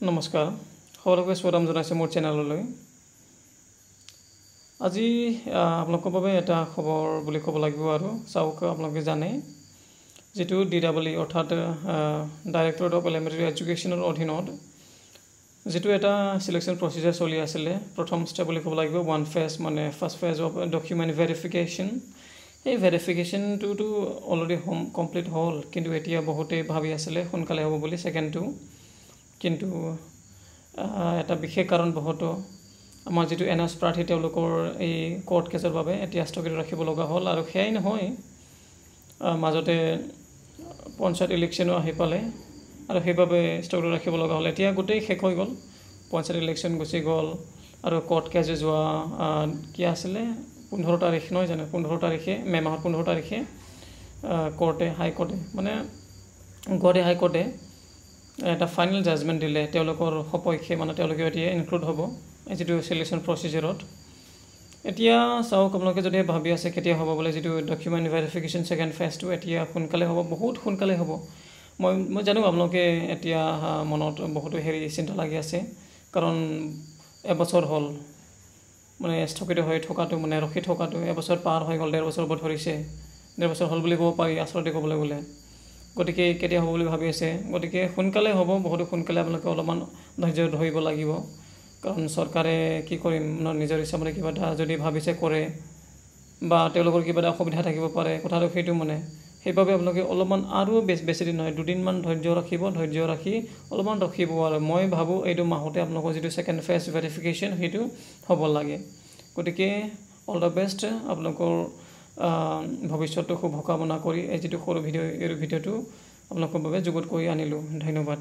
নমস্কাৰ সকলোকে স্বাগতম জনাইছোঁ মোৰ চেনেললৈ আজি আপোনালোকৰ বাবে এটা খবৰ বুলি ক'ব লাগিব আৰু চাওক আপোনালোকে জানে যেটো DEE অৰ্থাৎ ডাইৰেক্টৰেট অফ এলিমেণ্টাৰী এডুকেশ্যনৰ অধীনত যেটো এটা সিলেকশন প্ৰসিজাৰ চলি আছিল প্ৰথম ষ্টেপ বুলি ক'ব লাগিব ওৱান ফেজ মানে first phase of document verification এই ভেৰিফিকেশনটো অলৰেডি কমপ্লিট হ'ল কিন্তু এতিয়া বহুতে ভাবি আছিল সোনকালে হ'ব বুলি সেকেন্ডটো কিন্তু এটা বিশেষ কাৰণ বহুতো আমাৰ যেটো এনএস প্ৰাৰ্থী তেওঁলোকৰ এই কোৰ্ট কেছৰ বাবে এতিয়া স্থগিত ৰাখিব লগা হ'ল আৰু হেই নহয় মাজতে পঞ্চায়ত ইলেকশ্যন আহি পালে আৰু হেইভাবে স্থগিত ৰাখিব লগা হ'ল এতিয়া গোটেই শেষ হৈ গ'ল পঞ্চায়ত ইলেকশ্যন গুচি গ'ল আৰু কোৰ্ট কেছ যোৱা কি আছিল 15 তাৰিখ নহয় জানো 15 তাৰিখে মে মাহৰ 15 তাৰিখে কোৰ্টে হাই কোৰ্টে মানে গুৱাহাটী হাই কোৰ্টে এটা ফাইনাল জাজমেন্ট দিলে তেওঁলোকৰ সপক্ষে মানে তেওঁলোকে এতিয়া ইনক্লুড হ'ব যেটো সিলেকশন প্ৰসিজাৰত এতিয়া চাওক আপোনালোকে যদি ভাবি আছে কেতিয়া হ'ব বলে যেটো ডকুমেন্ট ভেৰিফিকেশন সেকেন্ড ফেজটো এতিয়া সোনকালে হ'ব বহুত সোনকালে হ'ব মই জানো আপোনালোকে এতিয়া মনত বহুত হেৰি চিন্তা লাগি আছে কাৰণ এবছৰ হ'ল মানে স্থগিত হৈ থকাটো মানে ৰখি থকাটো এবছৰ পাৰ হৈ গ'ল 1.5 বছৰ ধৰিছে 1.5 বছৰ হ'ল বুলি ক'ব পাৰি আসলতে ক'বলৈ গ'লে গতিকে কেতিয়া হ'ব বুলি ভাবি আছে গতিকে সোনকালে হ'ব বহুত সোনকালে আপোনালোকে অলপমান ধৈৰ্য ধৰিব লাগিব কাৰণ চৰকাৰে কি কৰিম নিজৰ ইচ্ছামতে কিবা যদি ভাবিছে কৰে বা তেওঁলোকৰ কিবা অসুবিধা থাকিব পাৰে কথাটো সেইটো মানে সেইভাবে আপোনালোকে অলপমান আৰু বেছি দিন নহয় দুদিন মান ধৈৰ্য ৰাখি অলপমান ৰখিব আৰু মই ভাবো এইটো মাহতে আপোনালোকৰ যেটো সেকেন্ড ফেজ ভেৰিফিকেশন হেতু হ'ব লাগে গতিকে অল দা বেষ্ট আপোনালোকৰ ভৱিষ্যতটো শুভকামনা কৰি এই যেটো সৰু ভিডিঅ'টো আপোনালোকৰ বাবে যুগুত কৰি আনিলো ধন্যবাদ